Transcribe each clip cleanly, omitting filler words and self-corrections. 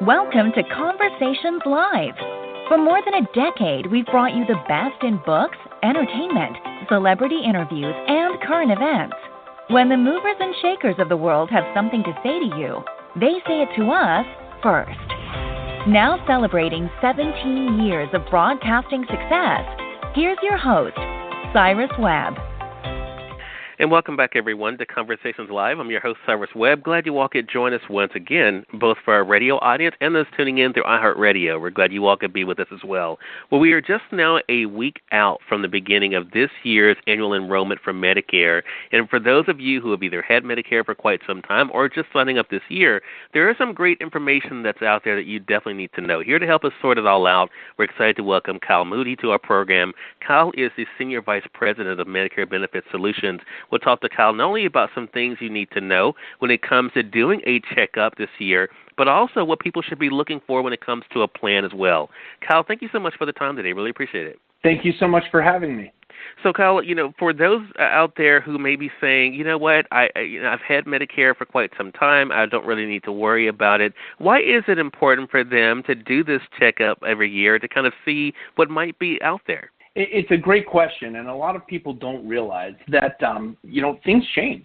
Welcome to Conversations Live. For more than a decade, we've brought you the best in books, entertainment, celebrity interviews, and current events. When the movers and shakers of the world have something to say to you, they say it to us first. Now celebrating 17 years of broadcasting success, here's your host, Cyrus Webb. And welcome back, everyone, to Conversations Live. I'm your host, Cyrus Webb. Glad you all could join us once again, both for our radio audience and those tuning in through iHeartRadio. We're glad you all could be with us as well. Well, we are just now a week out from the beginning of this year's annual enrollment for Medicare. And for those of you who have either had Medicare for quite some time or just signing up this year, there is some great information that's out there that you definitely need to know. Here to help us sort it all out, we're excited to welcome Kyal Moody to our program. Kyal is the Senior Vice President of Medicare Benefit Solutions. We'll talk to Kyal not only about some things you need to know when it comes to doing a checkup this year, but also what people should be looking for when it comes to a plan as well. Kyal, thank you so much for the time today. Really appreciate it. Thank you so much for having me. So, Kyal, for those out there who may be saying, you know what, I've had Medicare for quite some time, I don't really need to worry about it. Why is it important for them to do this checkup every year to kind of see what might be out there? It's a great question, and a lot of people don't realize that, things change.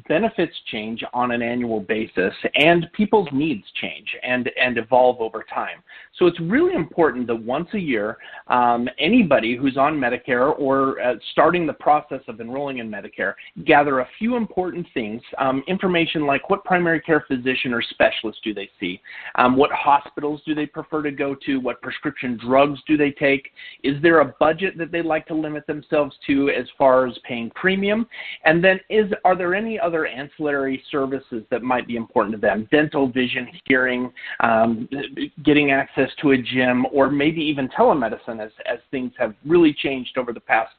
Benefits change on an annual basis, and people's needs change and evolve over time. So it's really important that once a year, anybody who's on Medicare or starting the process of enrolling in Medicare gather a few important things, information like what primary care physician or specialist do they see, what hospitals do they prefer to go to, what prescription drugs do they take, is there a budget that they'd like to limit themselves to as far as paying premium, and then are there any other ancillary services that might be important to them, dental, vision, hearing, getting access to a gym, or maybe even telemedicine as things have really changed over the past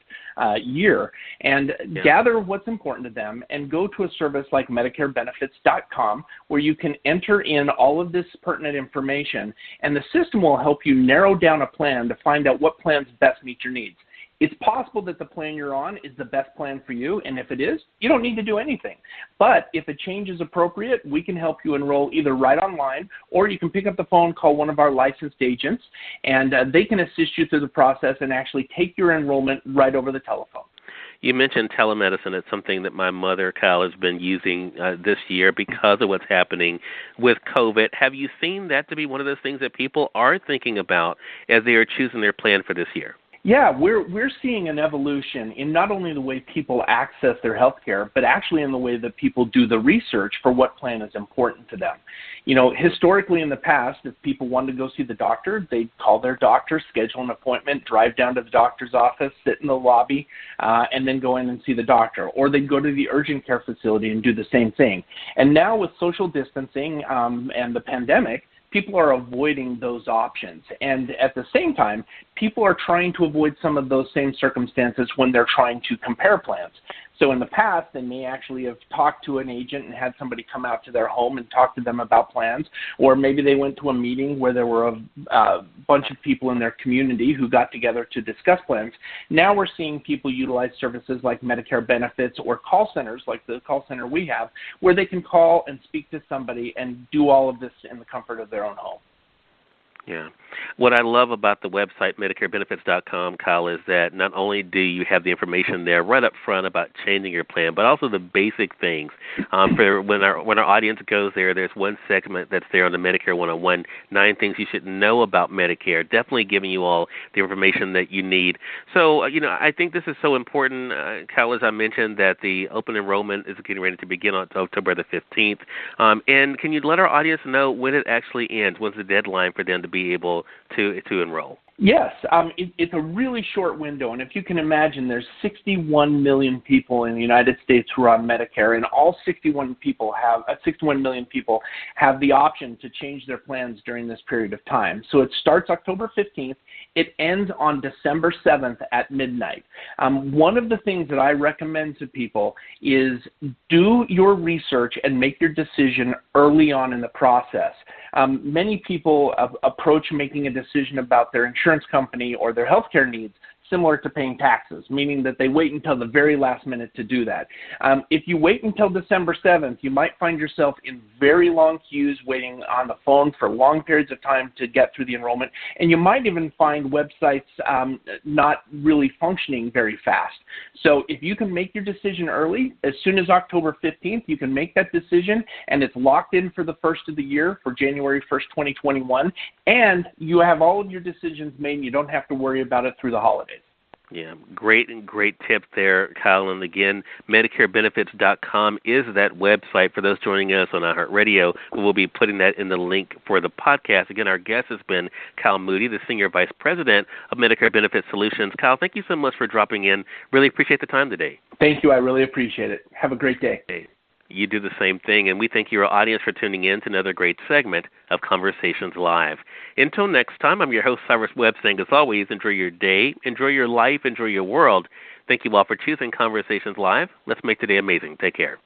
year, and gather what's important to them and go to a service like MedicareBenefits.com where you can enter in all of this pertinent information, and the system will help you narrow down a plan to find out what plans best meet your needs. It's possible that the plan you're on is the best plan for you, and if it is, you don't need to do anything. But if a change is appropriate, we can help you enroll either right online, or you can pick up the phone, call one of our licensed agents, and they can assist you through the process and actually take your enrollment right over the telephone. You mentioned telemedicine. It's something that my mother, Kyal, has been using this year because of what's happening with COVID. Have you seen that to be one of those things that people are thinking about as they are choosing their plan for this year? Yeah, we're seeing an evolution in not only the way people access their health care, but actually in the way that people do the research for what plan is important to them. Historically in the past, if people wanted to go see the doctor, they'd call their doctor, schedule an appointment, drive down to the doctor's office, sit in the lobby, and then go in and see the doctor. Or they'd go to the urgent care facility and do the same thing. And now with social distancing and the pandemic, people are avoiding those options. And at the same time, people are trying to avoid some of those same circumstances when they're trying to compare plans. So in the past, they may actually have talked to an agent and had somebody come out to their home and talk to them about plans, or maybe they went to a meeting where there were a bunch of people in their community who got together to discuss plans. Now we're seeing people utilize services like Medicare Benefits or call centers like the call center we have, where they can call and speak to somebody and do all of this in the comfort of their own home. Yeah. What I love about the website, MedicareBenefits.com, Kyal, is that not only do you have the information there right up front about changing your plan, but also the basic things. For when our audience goes there, there's one segment that's there on the Medicare 101, 9 things you should know about Medicare, definitely giving you all the information that you need. So, I think this is so important, Kyal, as I mentioned, that the open enrollment is getting ready to begin on October the 15th. And can you let our audience know when it actually ends? When's the deadline for them to be able to enroll? Yes, it's a really short window, and if you can imagine, there's 61 million people in the United States who are on Medicare, and all 61 million people have the option to change their plans during this period of time. So it starts October 15th. It ends on December 7th at midnight. One of the things that I recommend to people is do your research and make your decision early on in the process. Many people approach making a decision about their insurance company or their healthcare needs similar to paying taxes, meaning that they wait until the very last minute to do that. If you wait until December 7th, you might find yourself in very long queues waiting on the phone for long periods of time to get through the enrollment, and you might even find websites not really functioning very fast. So if you can make your decision early, as soon as October 15th, you can make that decision, and it's locked in for the first of the year, for January 1st, 2021, and you have all of your decisions made, and you don't have to worry about it through the holidays. Yeah, great tip there, Kyal. And again, MedicareBenefits.com is that website for those joining us on iHeartRadio. We'll be putting that in the link for the podcast. Again, our guest has been Kyal Moody, the Senior Vice President of Medicare Benefits Solutions. Kyal, thank you so much for dropping in. Really appreciate the time today. Thank you. I really appreciate it. Have a great day. Okay. You do the same thing, and we thank your audience for tuning in to another great segment of Conversations Live. Until next time, I'm your host, Cyrus Webb, saying, as always, enjoy your day, enjoy your life, enjoy your world. Thank you all for choosing Conversations Live. Let's make today amazing. Take care.